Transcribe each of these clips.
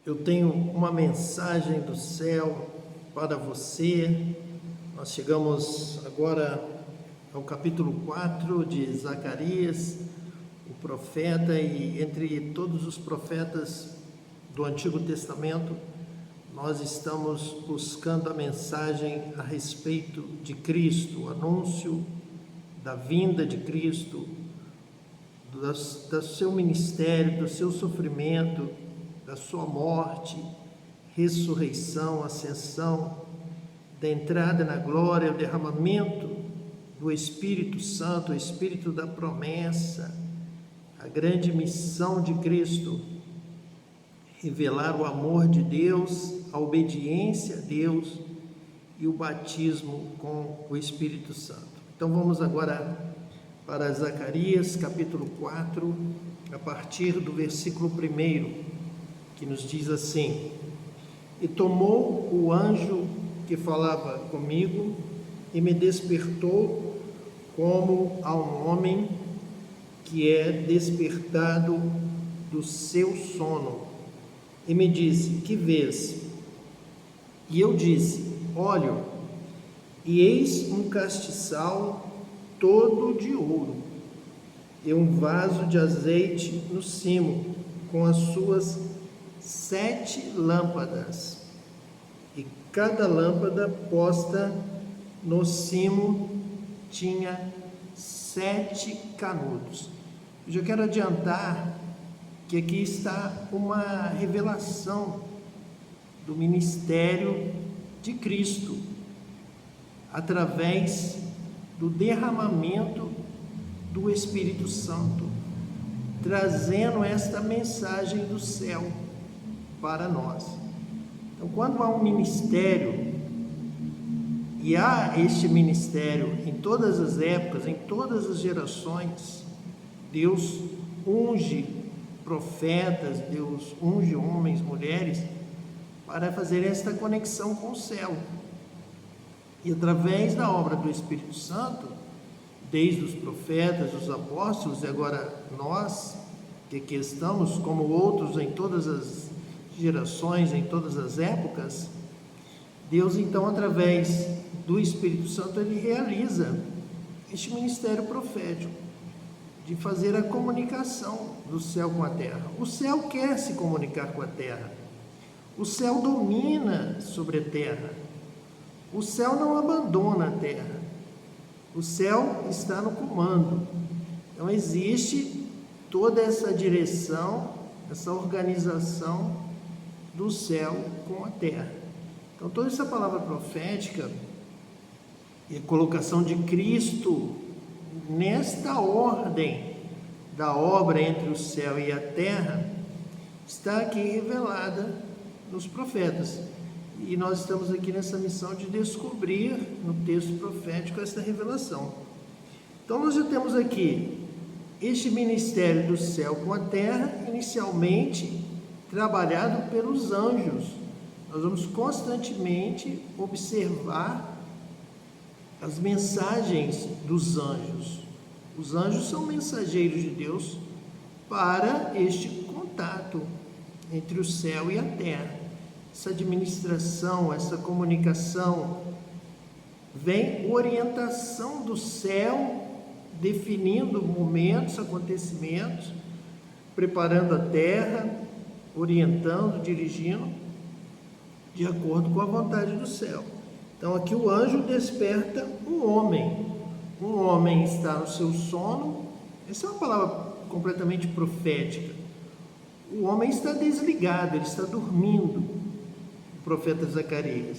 Eu tenho uma mensagem do céu para você. Nós chegamos agora ao capítulo 4 de Zacarias, o profeta, e entre todos os profetas do Antigo Testamento, nós estamos buscando a mensagem a respeito de Cristo, o anúncio da vinda de Cristo, do seu ministério, do seu sofrimento, da sua morte, ressurreição, ascensão, da entrada na glória, o derramamento do Espírito Santo, o Espírito da promessa, a grande missão de Cristo, revelar o amor de Deus, a obediência a Deus e o batismo com o Espírito Santo. Então vamos agora para Zacarias capítulo 4, a partir do versículo 1, que nos diz assim: E tomou o anjo que falava comigo e me despertou como a um homem que é despertado do seu sono, e me disse: Que vês? E eu disse: Olho, e eis um castiçal todo de ouro, e um vaso de azeite no cimo, com as suas 7 lâmpadas, e cada lâmpada posta no cimo tinha 7 canudos. Eu já quero adiantar que aqui está uma revelação do ministério de Cristo, através do derramamento do Espírito Santo, trazendo esta mensagem do céu para nós. Então, quando há um ministério, e há este ministério em todas as épocas, em todas as gerações, Deus unge profetas, Deus unge homens, mulheres, para fazer esta conexão com o céu. E através da obra do Espírito Santo, desde os profetas, os apóstolos, e agora nós, que aqui estamos, como outros em todas as gerações, em todas as épocas, Deus então, através do Espírito Santo, ele realiza este ministério profético, de fazer a comunicação do céu com a terra. O céu quer se comunicar com a terra, o céu domina sobre a terra, o céu não abandona a terra, o céu está no comando. Então existe toda essa direção, essa organização do céu com a terra. Então toda essa palavra profética e a colocação de Cristo nesta ordem da obra entre o céu e a terra está aqui revelada nos profetas. E nós estamos aqui nessa missão de descobrir no texto profético esta revelação. Então nós já temos aqui este ministério do céu com a terra, inicialmente trabalhado pelos anjos. Nós vamos constantemente observar as mensagens dos anjos. Os anjos são mensageiros de Deus para este contato entre o céu e a terra. Essa administração, essa comunicação, vem orientação do céu, definindo momentos, acontecimentos, preparando a terra, orientando, dirigindo, de acordo com a vontade do céu. Então aqui o anjo desperta um homem está no seu sono. Essa é uma palavra completamente profética. O homem está desligado, ele está dormindo. O profeta Zacarias,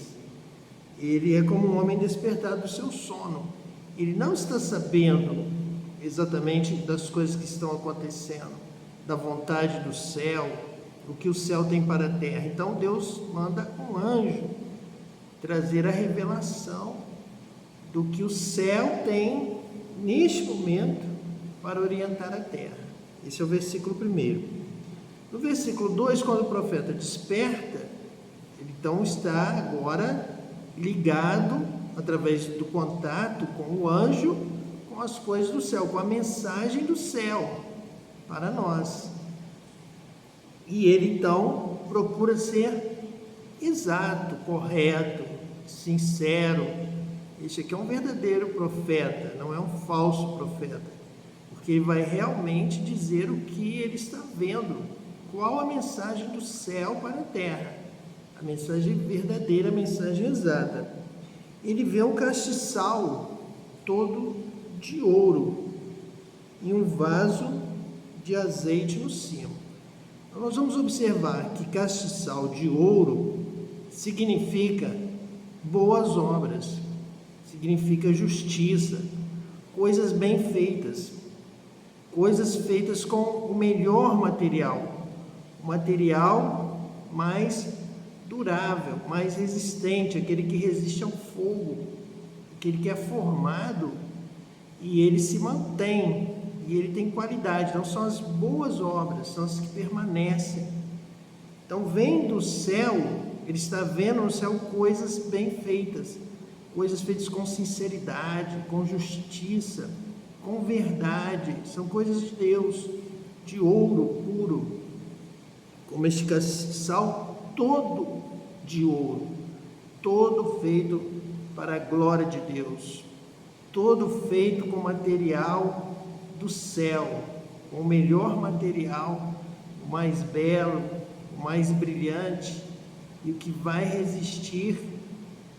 ele é como um homem despertado do seu sono, ele não está sabendo exatamente das coisas que estão acontecendo, da vontade do céu, o que o céu tem para a terra. Então Deus manda um anjo trazer a revelação do que o céu tem neste momento para orientar a terra. Esse é o versículo 1. No versículo 2, quando o profeta desperta, ele então está agora ligado, através do contato com o anjo, com as coisas do céu, com a mensagem do céu para nós. E ele então procura ser exato, correto, sincero. Este aqui é um verdadeiro profeta, não é um falso profeta, porque ele vai realmente dizer o que ele está vendo, qual a mensagem do céu para a terra, a mensagem verdadeira, a mensagem exata. Ele vê um castiçal todo de ouro e um vaso de azeite no cimo. Então, nós vamos observar que castiçal de ouro significa boas obras, significa justiça, coisas bem feitas, coisas feitas com o melhor material, o material mais durável, mais resistente, aquele que resiste ao fogo, aquele que é formado e ele se mantém, e ele tem qualidade. Então são as boas obras, são as que permanecem. Então vem do céu, ele está vendo no céu coisas bem feitas, coisas feitas com sinceridade, com justiça, com verdade, são coisas de Deus, de ouro puro, como este castiçal todo de ouro, todo feito para a glória de Deus, todo feito com material do céu, com o melhor material, o mais belo, o mais brilhante, e o que vai resistir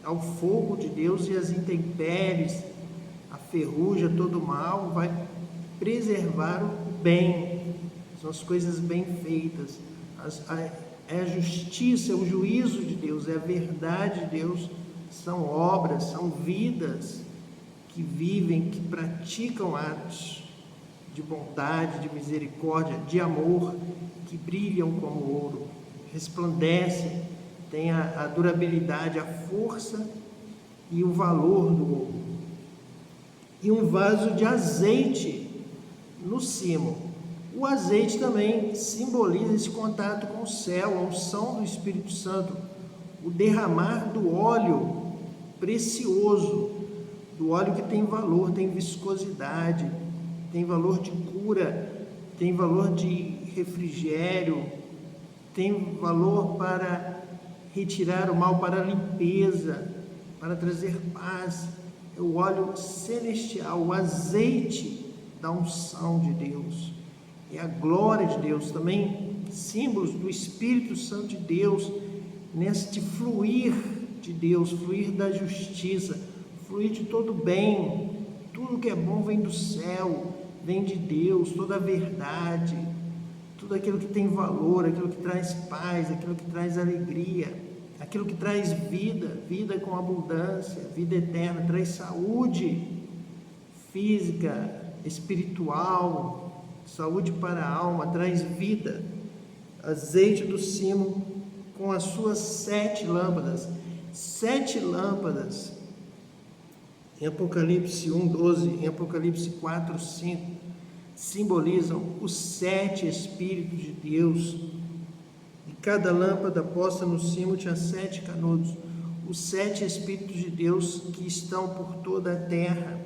ao fogo de Deus e às intempéries, a ferrugem, todo o mal, vai preservar o bem, são as coisas bem feitas, é a justiça, é o juízo de Deus, é a verdade de Deus, são obras, são vidas que vivem, que praticam atos de bondade, de misericórdia, de amor, que brilham como ouro, resplandecem, têm a durabilidade, a força e o valor do ouro. E um vaso de azeite no cimo. O azeite também simboliza esse contato com o céu, a unção do Espírito Santo, o derramar do óleo precioso, do óleo que tem valor, tem viscosidade, tem valor de cura, tem valor de refrigério, tem valor para retirar o mal, para a limpeza, para trazer paz. É o óleo celestial, o azeite da unção de Deus. É a glória de Deus, também símbolos do Espírito Santo de Deus, neste fluir de Deus, fluir da justiça, fluir de todo bem. Tudo que é bom vem do céu, vem de Deus, toda a verdade, tudo aquilo que tem valor, aquilo que traz paz, aquilo que traz alegria, aquilo que traz vida, vida com abundância, vida eterna, traz saúde física, espiritual, saúde para a alma, traz vida. Azeite do cimo com as suas 7 lâmpadas. 7 lâmpadas em Apocalipse 1:12, em Apocalipse 4:5, simbolizam os 7 Espíritos de Deus. E cada lâmpada posta no cimo tinha 7 canudos. Os 7 Espíritos de Deus que estão por toda a terra,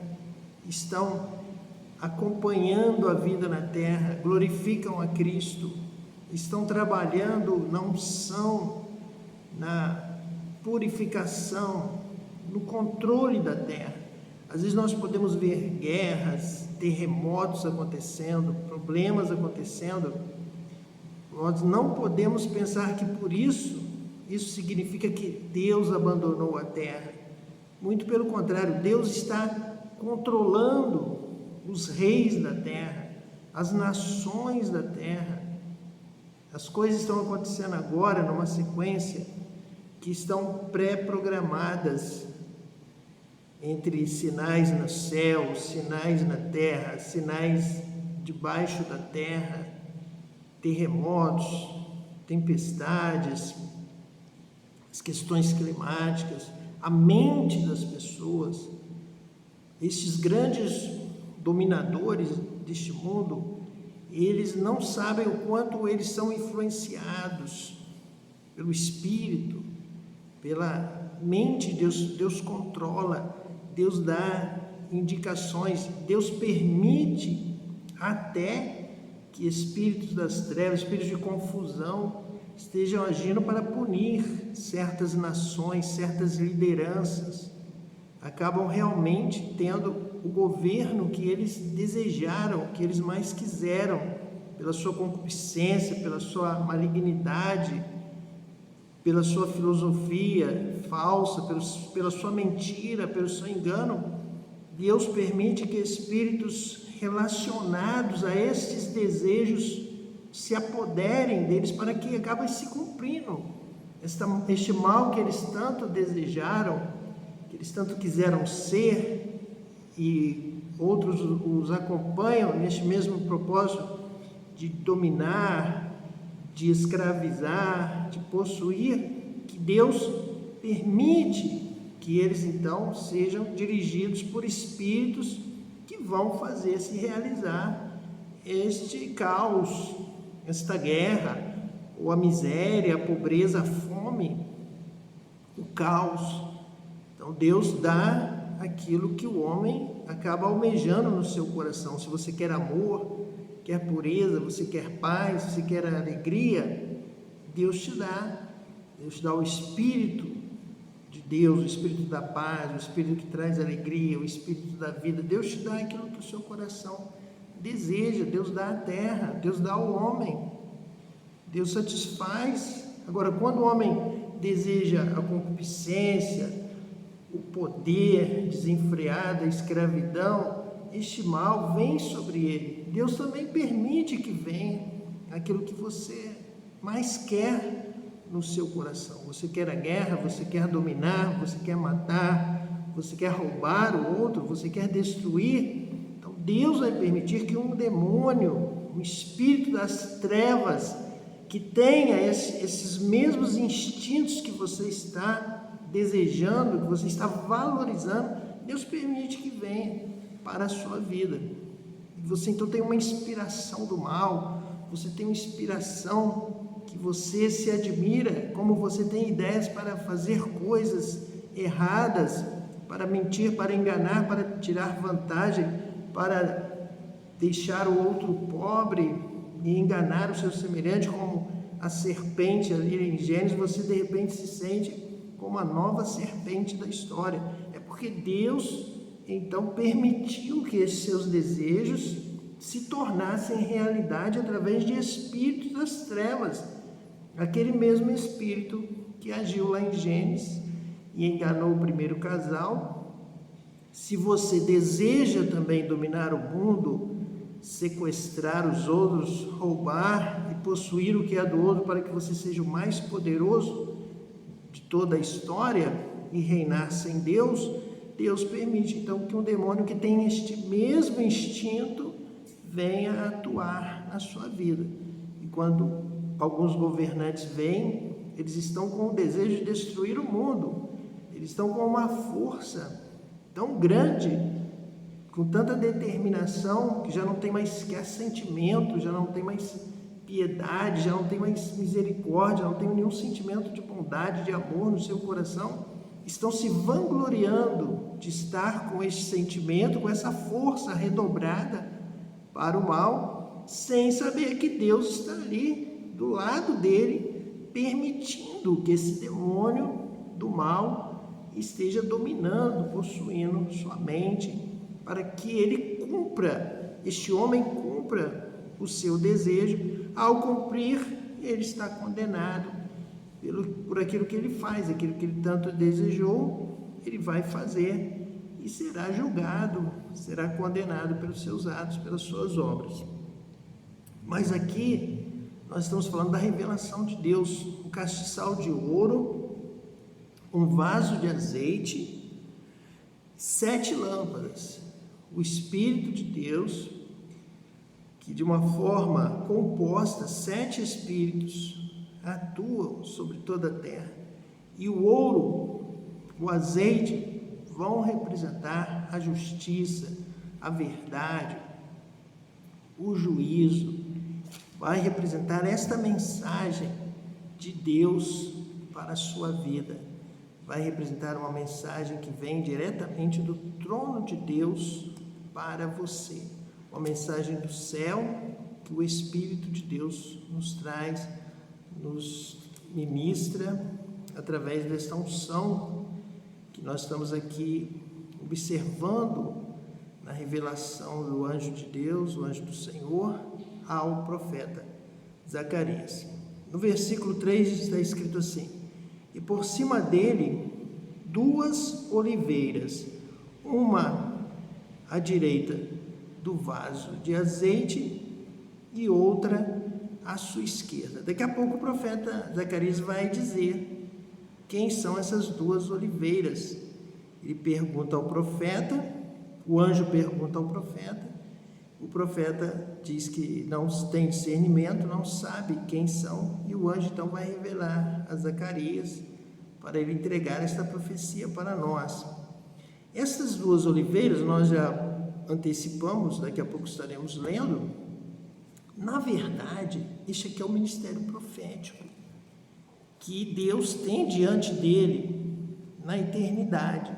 estão acompanhando a vida na terra, glorificam a Cristo, estão trabalhando na unção, na purificação, no controle da terra. Às vezes nós podemos ver guerras, terremotos acontecendo, problemas acontecendo. Nós não podemos pensar que por isso significa que Deus abandonou a terra. Muito pelo contrário, Deus está controlando os reis da terra, as nações da terra. As coisas estão acontecendo agora numa sequência que estão pré-programadas, entre sinais no céu, sinais na terra, sinais debaixo da terra, terremotos, tempestades, as questões climáticas, a mente das pessoas. Estes grandes dominadores deste mundo, eles não sabem o quanto eles são influenciados pelo Espírito, pela mente de Deus. Deus controla, Deus dá indicações, Deus permite até que espíritos das trevas, espíritos de confusão, estejam agindo para punir certas nações, certas lideranças, acabam realmente tendo o governo que eles desejaram, que eles mais quiseram, pela sua concupiscência, pela sua malignidade, pela sua filosofia falsa, pela sua mentira, pelo seu engano. Deus permite que espíritos relacionados a estes desejos se apoderem deles para que acabe se cumprindo este mal que eles tanto desejaram, que eles tanto quiseram ser, e outros os acompanham neste mesmo propósito de dominar, de escravizar, de possuir, que Deus permite que eles então sejam dirigidos por espíritos que vão fazer se realizar este caos, esta guerra, ou a miséria, a pobreza, a fome, o caos. Então Deus dá aquilo que o homem acaba almejando no seu coração. Se você quer amor, quer pureza, você quer paz, você quer alegria, Deus te dá. Deus te dá o Espírito de Deus, o Espírito da paz, o Espírito que traz alegria, o Espírito da vida. Deus te dá aquilo que o seu coração deseja. Deus dá a terra, Deus dá o homem, Deus satisfaz. Agora, quando o homem deseja a concupiscência, o poder desenfreado, a escravidão, este mal vem sobre ele. Deus também permite que venha aquilo que você mais quer no seu coração. Você quer a guerra, você quer dominar, você quer matar, você quer roubar o outro, você quer destruir. Então Deus vai permitir que um demônio, um espírito das trevas, que tenha esses mesmos instintos que você está desejando, que você está valorizando, Deus permite que venha para a sua vida. Você então tem uma inspiração do mal, você tem uma inspiração que você se admira, como você tem ideias para fazer coisas erradas, para mentir, para enganar, para tirar vantagem, para deixar o outro pobre e enganar o seu semelhante, como a serpente ali em Gênesis. Você de repente se sente como a nova serpente da história. É porque Deus então permitiu que esses seus desejos se tornassem realidade através de espíritos das trevas. Aquele mesmo espírito que agiu lá em Gênesis e enganou o primeiro casal. Se você deseja também dominar o mundo, sequestrar os outros, roubar e possuir o que é do outro para que você seja o mais poderoso de toda a história e reinar sem Deus, Deus permite então que um demônio que tem este mesmo instinto venha atuar na sua vida. E quando alguns governantes vêm, eles estão com o desejo de destruir o mundo, eles estão com uma força tão grande, com tanta determinação, que já não tem mais sequer sentimento, já não tem mais piedade, já não tem mais misericórdia, não tem nenhum sentimento de bondade, de amor no seu coração. Estão se vangloriando de estar com este sentimento, com essa força redobrada para o mal, sem saber que Deus está ali do lado dele, permitindo que esse demônio do mal esteja dominando, possuindo sua mente, para que ele cumpra, este homem cumpra o seu desejo. Ao cumprir, ele está condenado por aquilo que ele faz, aquilo que ele tanto desejou, ele vai fazer e será julgado, será condenado pelos seus atos, pelas suas obras. Mas aqui nós estamos falando da revelação de Deus, um castiçal de ouro, um vaso de azeite, 7 lâmpadas, o Espírito de Deus, que de uma forma composta, 7 espíritos atuam sobre toda a terra, e o ouro, o azeite, vão representar a justiça, a verdade, o juízo, vai representar esta mensagem de Deus para a sua vida, vai representar uma mensagem que vem diretamente do trono de Deus para você, uma mensagem do céu que o Espírito de Deus nos traz nos ministra através desta unção que nós estamos aqui observando na revelação do anjo de Deus, o anjo do Senhor, ao profeta Zacarias. No versículo 3 está escrito assim: e por cima dele 2 oliveiras, uma à direita do vaso de azeite e outra à sua esquerda. Daqui a pouco o profeta Zacarias vai dizer quem são essas 2 oliveiras. Ele pergunta ao profeta, o anjo pergunta ao profeta, o profeta diz que não tem discernimento, não sabe quem são, e o anjo então vai revelar a Zacarias para ele entregar esta profecia para nós. Essas 2 oliveiras, nós já antecipamos, daqui a pouco estaremos lendo. Na verdade, este aqui é o ministério profético que Deus tem diante dele na eternidade.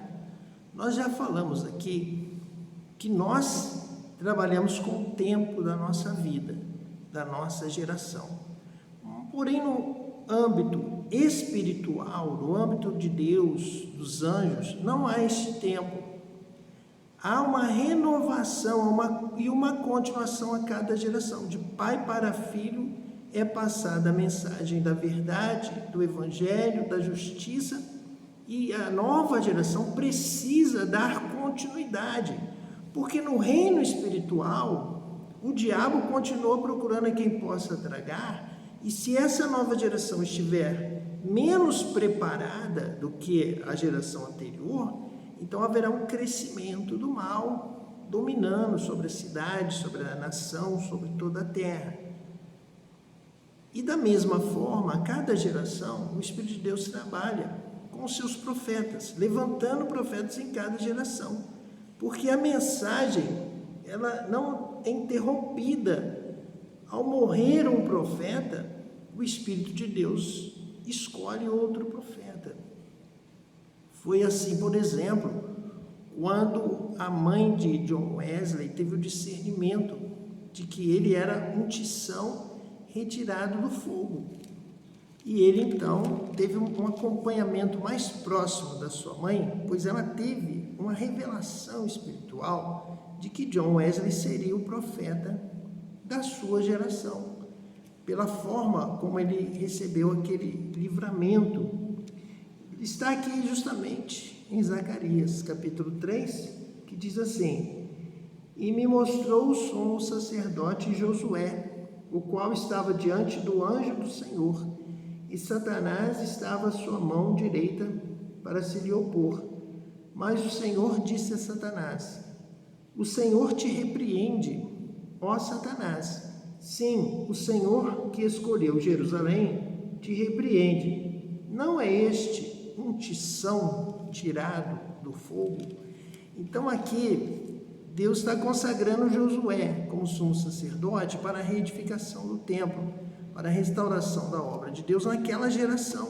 Nós já falamos aqui que nós trabalhamos com o tempo da nossa vida, da nossa geração. Porém, no âmbito espiritual, no âmbito de Deus, dos anjos, não há este tempo. Há uma renovação e uma continuação a cada geração. De pai para filho é passada a mensagem da verdade, do evangelho, da justiça, e a nova geração precisa dar continuidade, porque no reino espiritual o diabo continua procurando a quem possa tragar, e se essa nova geração estiver menos preparada do que a geração anterior, então haverá um crescimento do mal dominando sobre a cidade, sobre a nação, sobre toda a terra. E da mesma forma, a cada geração, o Espírito de Deus trabalha com os seus profetas, levantando profetas em cada geração, porque a mensagem, ela não é interrompida. Ao morrer um profeta, o Espírito de Deus escolhe outro profeta. Foi assim, por exemplo, quando a mãe de John Wesley teve o discernimento de que ele era um tição retirado do fogo. E ele então teve um acompanhamento mais próximo da sua mãe, pois ela teve uma revelação espiritual de que John Wesley seria o profeta da sua geração, pela forma como ele recebeu aquele livramento. Está aqui justamente em Zacarias, capítulo 3, que diz assim: e me mostrou o sumo sacerdote Josué, o qual estava diante do anjo do Senhor, e Satanás estava à sua mão direita para se lhe opor. Mas o Senhor disse a Satanás: o Senhor te repreende, ó Satanás. Sim, o Senhor que escolheu Jerusalém te repreende. Não é este um tição tirado do fogo? Então aqui Deus está consagrando Josué como sumo sacerdote para a reedificação do templo, para a restauração da obra de Deus naquela geração.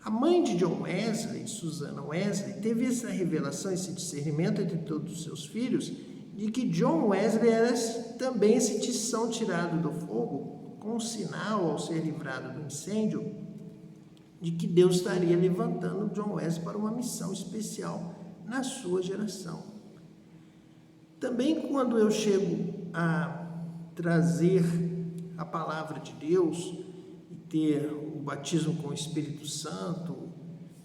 A mãe de John Wesley, Susana Wesley, teve essa revelação, esse discernimento entre todos os seus filhos, de que John Wesley era também esse tição tirado do fogo, com um sinal ao ser livrado do incêndio, de que Deus estaria levantando John Wesley para uma missão especial na sua geração. Também quando eu chego a trazer a palavra de Deus e ter o batismo com o Espírito Santo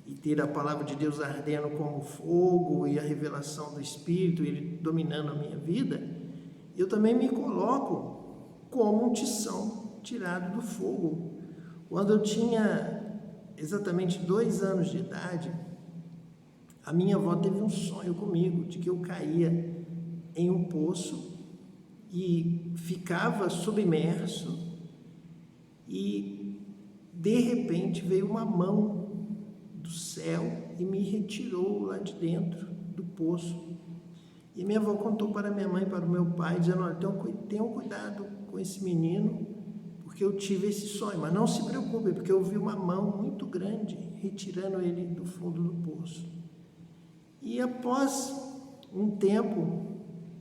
e ter a palavra de Deus ardendo como fogo e a revelação do Espírito, ele dominando a minha vida, eu também me coloco como um tição tirado do fogo. Quando eu tinha exatamente 2 anos de idade, a minha avó teve um sonho comigo de que eu caía em um poço e ficava submerso, e de repente veio uma mão do céu e me retirou lá de dentro do poço. E minha avó contou para minha mãe, para o meu pai, dizendo: olha, tenham cuidado com esse menino, porque eu tive esse sonho, mas não se preocupe, porque eu vi uma mão muito grande retirando ele do fundo do poço. E após um tempo,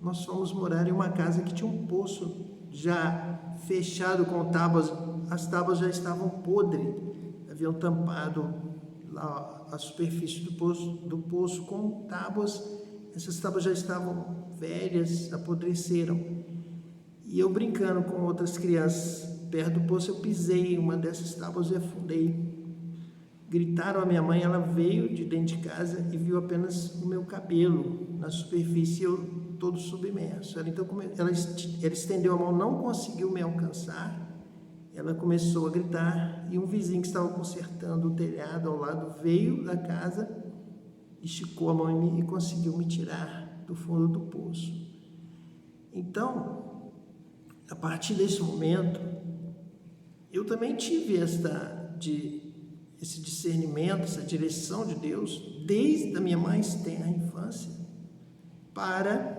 nós fomos morar em uma casa que tinha um poço já fechado com tábuas as tábuas já estavam podres, haviam tampado lá a superfície do poço com tábuas. Essas tábuas já estavam velhas, apodreceram. E eu, brincando com outras crianças perto do poço, eu pisei em uma dessas tábuas e afundei. Gritaram a minha mãe, ela veio de dentro de casa e viu apenas o meu cabelo na superfície, eu todo submerso. Ela estendeu a mão, não conseguiu me alcançar. Ela começou a gritar e um vizinho que estava consertando o telhado ao lado veio da casa, esticou a mão em mim e conseguiu me tirar do fundo do poço. Então, a partir desse momento, eu também tive esse discernimento, essa direção de Deus, desde a minha mais tenra infância, para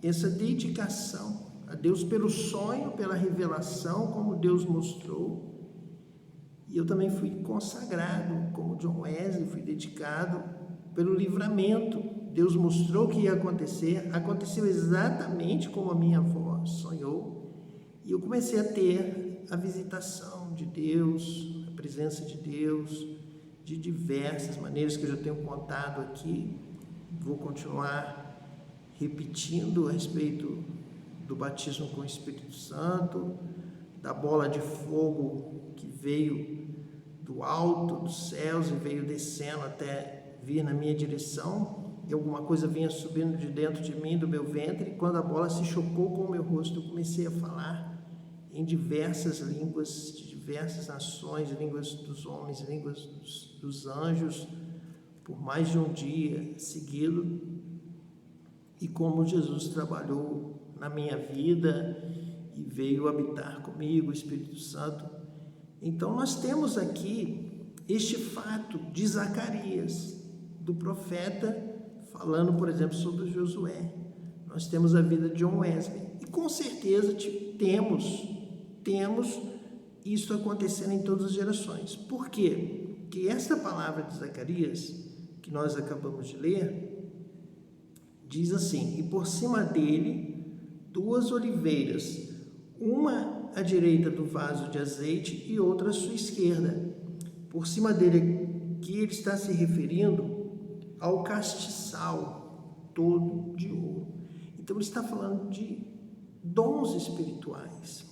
essa dedicação a Deus pelo sonho, pela revelação, como Deus mostrou. E eu também fui consagrado, como John Wesley, fui dedicado pelo livramento. Deus mostrou o que ia acontecer, aconteceu exatamente como a minha avó sonhou, e eu comecei a ter a visitação de Deus, a presença de Deus, de diversas maneiras que eu já tenho contado aqui. Vou continuar repetindo a respeito do batismo com o Espírito Santo, da bola de fogo que veio do alto dos céus e veio descendo até vir na minha direção, e alguma coisa vinha subindo de dentro de mim, do meu ventre, e quando a bola se chocou com o meu rosto, eu comecei a falar em diversas línguas, de diversas nações, línguas dos homens, línguas dos anjos, por mais de um dia seguido. E como Jesus trabalhou na minha vida e veio habitar comigo, o Espírito Santo. Então nós temos aqui este fato de Zacarias, do profeta, falando, por exemplo, sobre Josué. Nós temos a vida de John Wesley e com certeza temos isso acontecendo em todas as gerações. Por quê? Porque esta palavra de Zacarias, que nós acabamos de ler, diz assim: e por cima dele 2 oliveiras, uma à direita do vaso de azeite e outra à sua esquerda. Por cima dele, que ele está se referindo ao castiçal todo de ouro. Então ele está falando de dons espirituais,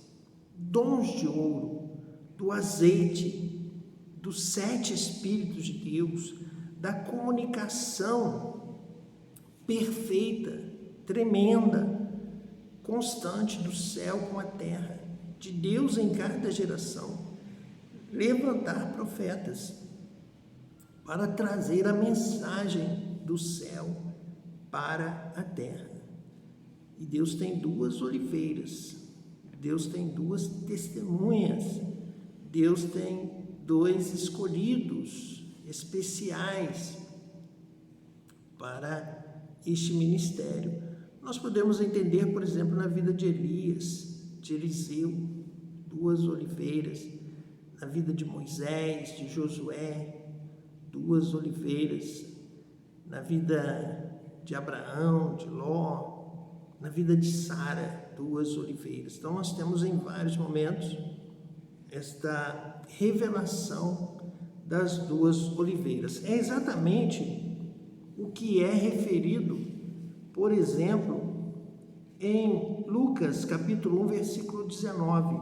dons de ouro, do azeite, dos 7 Espíritos de Deus, da comunicação perfeita, tremenda, constante do céu com a terra, de Deus em cada geração, levantar profetas para trazer a mensagem do céu para a terra. E Deus tem 2 oliveiras, Deus tem 2 testemunhas, Deus tem 2 escolhidos especiais para este ministério. Nós podemos entender, por exemplo, na vida de Elias, de Eliseu, 2 oliveiras, na vida de Moisés, de Josué, 2 oliveiras, na vida de Abraão, de Ló, na vida de Sara, 2 oliveiras. Então nós temos em vários momentos esta revelação das 2 oliveiras. É exatamente o que é referido, por exemplo, em Lucas capítulo 1, versículo 19,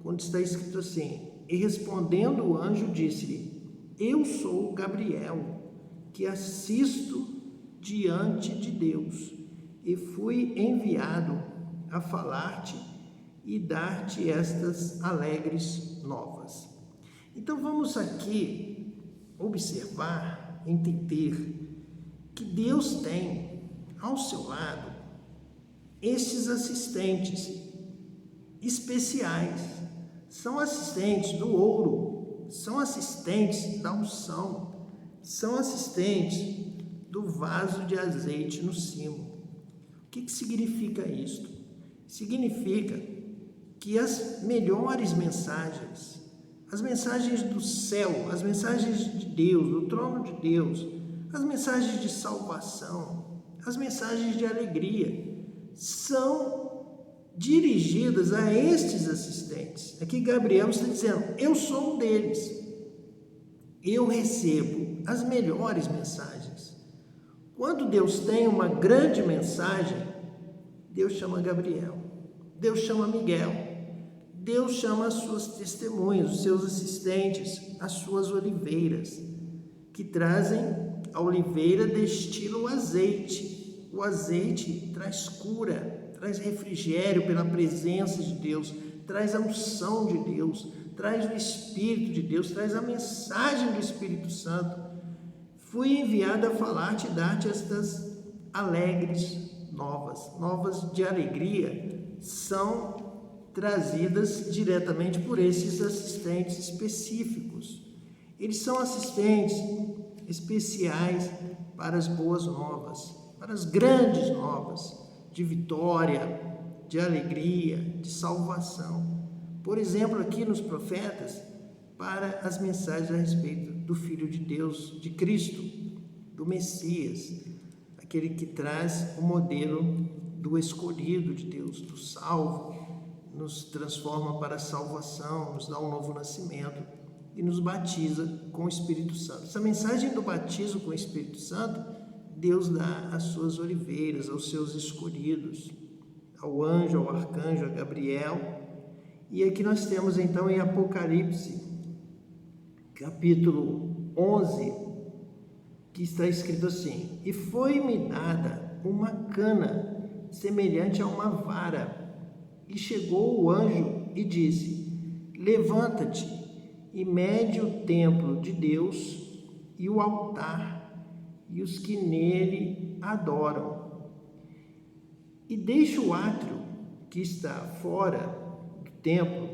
quando está escrito assim: e respondendo o anjo disse-lhe: eu sou Gabriel, que assisto diante de Deus, e fui enviado a falar-te e dar-te estas alegres novas. Então vamos aqui observar, entender que Deus tem ao seu lado estes assistentes especiais. São assistentes do ouro, são assistentes da unção, são assistentes do vaso de azeite no cimo. O que significa isto? Significa que as melhores mensagens, as mensagens do céu, as mensagens de Deus, do trono de Deus, as mensagens de salvação, as mensagens de alegria, são dirigidas a estes assistentes. Aqui Gabriel está dizendo, eu sou um deles. Eu recebo as melhores mensagens. Quando Deus tem uma grande mensagem, Deus chama Gabriel, Deus chama Miguel, Deus chama as suas testemunhas, os seus assistentes, as suas oliveiras, que trazem, a oliveira destila o azeite. O azeite traz cura, traz refrigério pela presença de Deus, traz a unção de Deus, traz o Espírito de Deus, traz a mensagem do Espírito Santo. Fui enviado a falar-te e dar-te estas alegres novas de alegria, são trazidas diretamente por esses assistentes específicos. Eles são assistentes especiais para as boas novas, para as grandes novas, de vitória, de alegria, de salvação. Por exemplo, aqui nos profetas, para as mensagens a respeito do Filho de Deus, de Cristo, do Messias, aquele que traz o modelo do escolhido de Deus, do salvo, nos transforma para a salvação, nos dá um novo nascimento e nos batiza com o Espírito Santo. Essa mensagem do batismo com o Espírito Santo, Deus dá às suas oliveiras, aos seus escolhidos, ao anjo, ao arcanjo, a Gabriel. E aqui nós temos então em Apocalipse, capítulo 11, que está escrito assim: e foi-me dada uma cana semelhante a uma vara, e chegou o anjo e disse: levanta-te e mede o templo de Deus e o altar e os que nele adoram, e deixa o átrio que está fora do templo,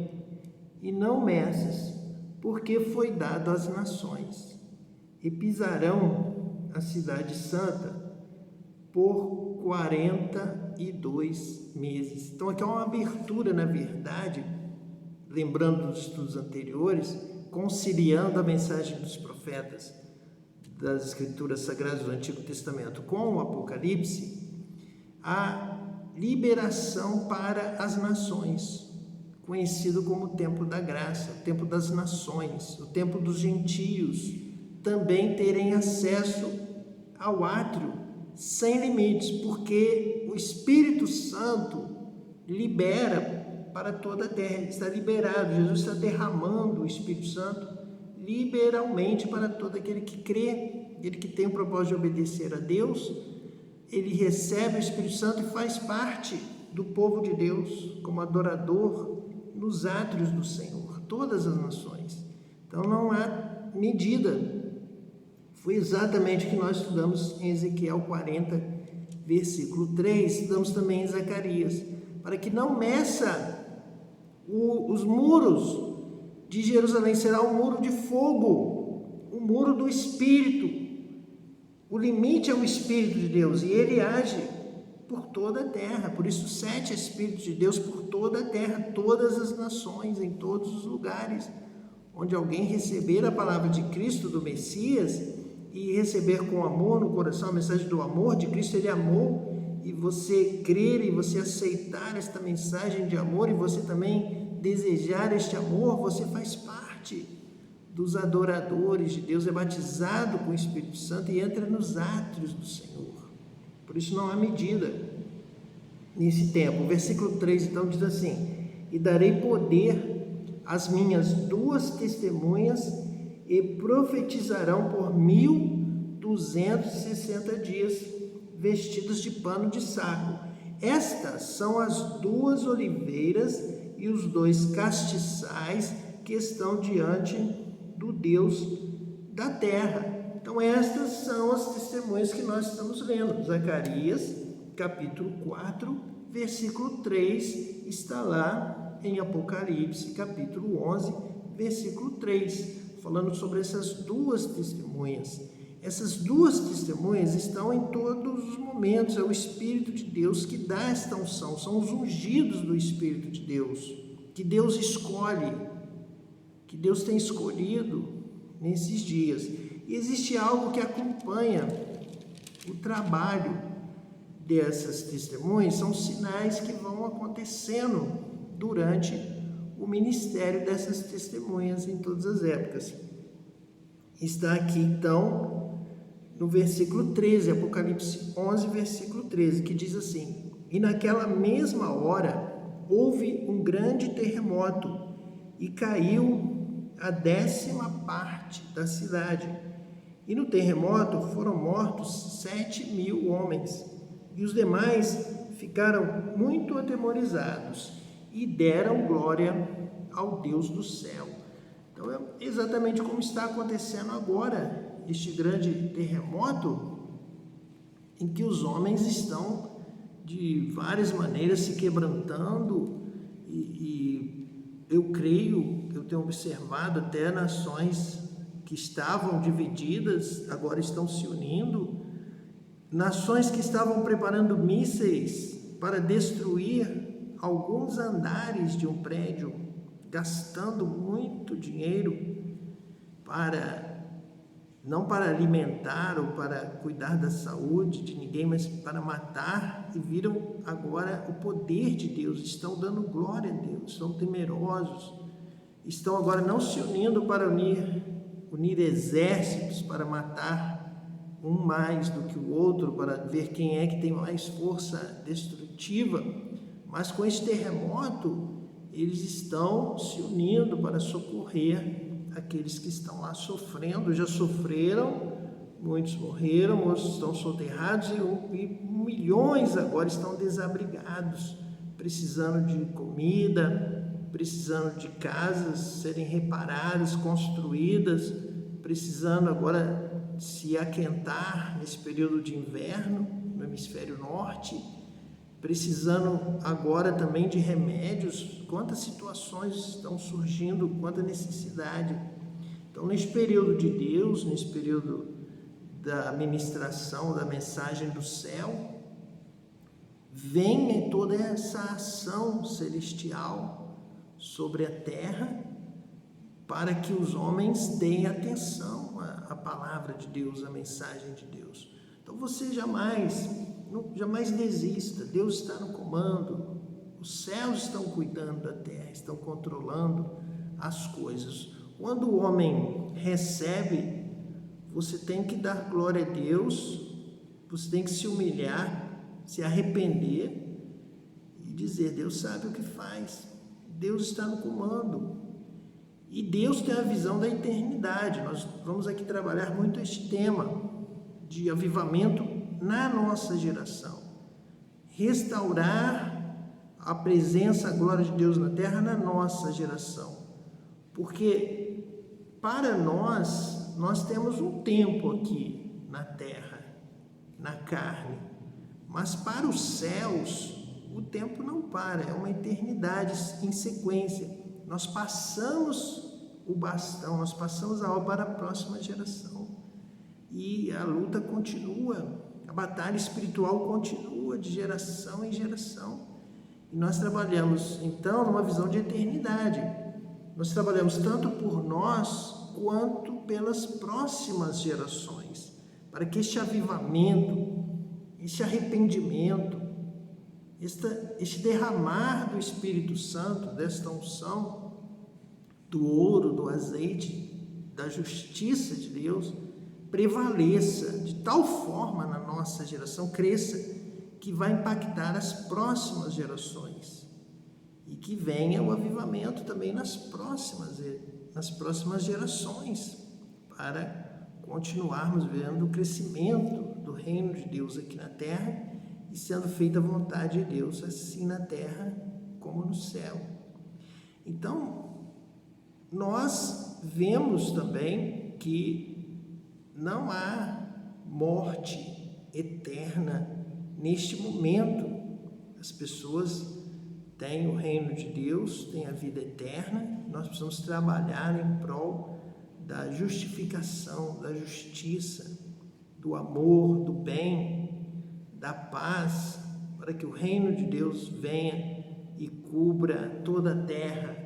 e não meças, porque foi dado às nações, e pisarão a cidade santa por 42 meses. Então aqui é uma abertura, na verdade, lembrando dos estudos anteriores, conciliando a mensagem dos profetas das Escrituras Sagradas do Antigo Testamento com o Apocalipse, a liberação para as nações, conhecido como o tempo da graça, o tempo das nações, o tempo dos gentios, também terem acesso ao átrio sem limites, porque o Espírito Santo libera para toda a terra, está liberado, Jesus está derramando o Espírito Santo liberalmente para todo aquele que crê, aquele que tem o propósito de obedecer a Deus. Ele recebe o Espírito Santo e faz parte do povo de Deus como adorador nos átrios do Senhor, todas as nações. Então não há medida. Foi exatamente o que nós estudamos em Ezequiel 40, versículo 3, estudamos também em Zacarias, para que não meça os muros de Jerusalém, será um muro de fogo, o muro do Espírito. O limite é o Espírito de Deus e ele age por toda a terra. Por isso, 7 Espíritos de Deus por toda a terra, todas as nações, em todos os lugares onde alguém receber a palavra de Cristo, do Messias, e receber com amor no coração a mensagem do amor de Cristo. Ele amou, e você crer e você aceitar esta mensagem de amor, e você também desejar este amor, você faz parte dos adoradores de Deus, é batizado com o Espírito Santo e entra nos átrios do Senhor. Por isso não há medida nesse tempo. O versículo 3 então diz assim: e darei poder às minhas 2 testemunhas, e profetizarão por 1260 dias, vestidos de pano de saco. Estas são as 2 oliveiras e os 2 castiçais que estão diante do Deus da terra. Então estas são as testemunhas que nós estamos lendo. Zacarias, capítulo 4, versículo 3, está lá em Apocalipse, capítulo 11, versículo 3, falando sobre essas 2 testemunhas. Essas 2 testemunhas estão em todos os momentos, é o Espírito de Deus que dá esta unção, são os ungidos do Espírito de Deus, que Deus escolhe, que Deus tem escolhido nesses dias. E existe algo que acompanha o trabalho dessas testemunhas são sinais que vão acontecendo durante o ministério dessas testemunhas em todas as épocas. Está aqui então no versículo 13, Apocalipse 11, versículo 13, que diz assim: e naquela mesma hora houve um grande terremoto e caiu a 10ª parte da cidade. E no terremoto foram mortos 7.000 homens. E os demais ficaram muito atemorizados e deram glória ao Deus do céu. Então é exatamente como está acontecendo agora, este grande terremoto, em que os homens estão de várias maneiras se quebrantando, e eu creio, eu tenho observado até nações que estavam divididas, agora estão se unindo, nações que estavam preparando mísseis para destruir alguns andares de um prédio, gastando muito dinheiro não para alimentar ou para cuidar da saúde de ninguém, mas para matar, e viram agora o poder de Deus, estão dando glória a Deus, estão temerosos, estão agora não se unindo para unir exércitos para matar um mais do que o outro, para ver quem é que tem mais força destrutiva, mas com esse terremoto eles estão se unindo para socorrer aqueles que estão lá sofrendo, já sofreram, muitos morreram, outros estão soterrados e milhões agora estão desabrigados, precisando de comida, precisando de casas serem reparadas, construídas, precisando agora se aquentar nesse período de inverno no hemisfério norte, precisando agora também de remédios. Quantas situações estão surgindo, quanta necessidade. Então, nesse período de Deus, nesse período da ministração da mensagem do céu, vem toda essa ação celestial sobre a terra, para que os homens deem atenção à palavra de Deus, à mensagem de Deus. Então você jamais desista, Deus está no comando, os céus estão cuidando da terra, estão controlando as coisas. Quando o homem recebe, você tem que dar glória a Deus, você tem que se humilhar, se arrepender e dizer: Deus sabe o que faz, Deus está no comando. E Deus tem a visão da eternidade. Nós vamos aqui trabalhar muito este tema de avivamento na nossa geração. Restaurar a presença, a glória de Deus na terra na nossa geração. Porque para nós temos um tempo aqui na terra, na carne. Mas para os céus, o tempo não para, é uma eternidade em sequência. Nós passamos o bastão, nós passamos a obra para a próxima geração. E a luta continua, a batalha espiritual continua de geração em geração. E nós trabalhamos, então, numa visão de eternidade. Nós trabalhamos tanto por nós, quanto pelas próximas gerações, para que este avivamento, este arrependimento, este derramar do Espírito Santo, desta unção, do ouro, do azeite, da justiça de Deus, prevaleça de tal forma na nossa geração, cresça, que vai impactar as próximas gerações, e que venha o avivamento também nas próximas gerações, para continuarmos vendo o crescimento do reino de Deus aqui na terra, e sendo feita a vontade de Deus, assim na terra como no céu. Então, nós vemos também que não há morte eterna neste momento. As pessoas têm o reino de Deus, têm a vida eterna. Nós precisamos trabalhar em prol da justificação, da justiça, do amor, do bem, da paz, para que o reino de Deus venha e cubra toda a terra.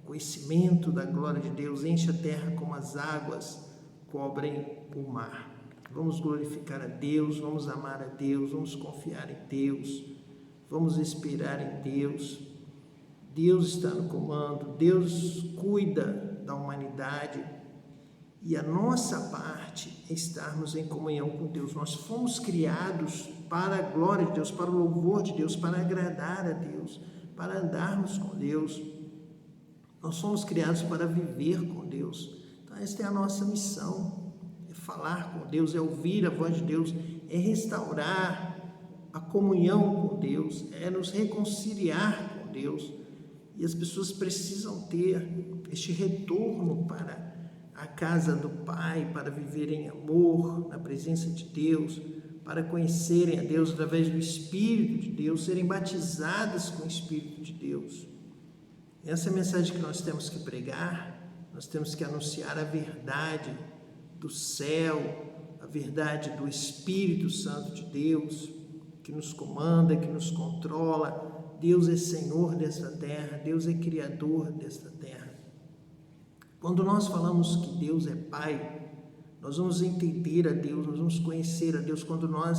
Conhecimento da glória de Deus enche a terra como as águas cobrem o mar. Vamos glorificar a Deus, vamos amar a Deus, vamos confiar em Deus, vamos esperar em Deus. Deus está no comando, Deus cuida da humanidade e a nossa parte é estarmos em comunhão com Deus. Nós fomos criados para a glória de Deus, para o louvor de Deus, para agradar a Deus, para andarmos com Deus. Nós somos criados para viver com Deus. Então esta é a nossa missão, é falar com Deus, é ouvir a voz de Deus, é restaurar a comunhão com Deus, é nos reconciliar com Deus. E as pessoas precisam ter este retorno para a casa do Pai, para viver em amor, na presença de Deus, para conhecerem a Deus através do Espírito de Deus, serem batizadas com o Espírito de Deus. Essa é a mensagem que nós temos que pregar, nós temos que anunciar a verdade do céu, a verdade do Espírito Santo de Deus, que nos comanda, que nos controla. Deus é Senhor desta terra, Deus é Criador desta terra. Quando nós falamos que Deus é Pai, nós vamos entender a Deus, nós vamos conhecer a Deus quando nós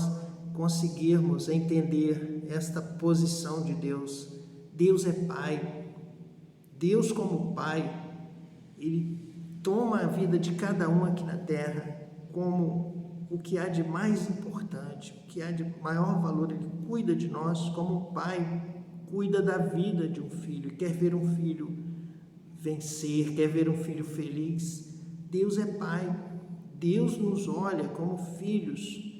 conseguirmos entender esta posição de Deus. Deus é Pai. Deus, como Pai, Ele toma a vida de cada um aqui na terra como o que há de mais importante, o que há de maior valor. Ele cuida de nós como um pai cuida da vida de um filho, quer ver um filho vencer, quer ver um filho feliz. Deus é Pai, Deus nos olha como filhos,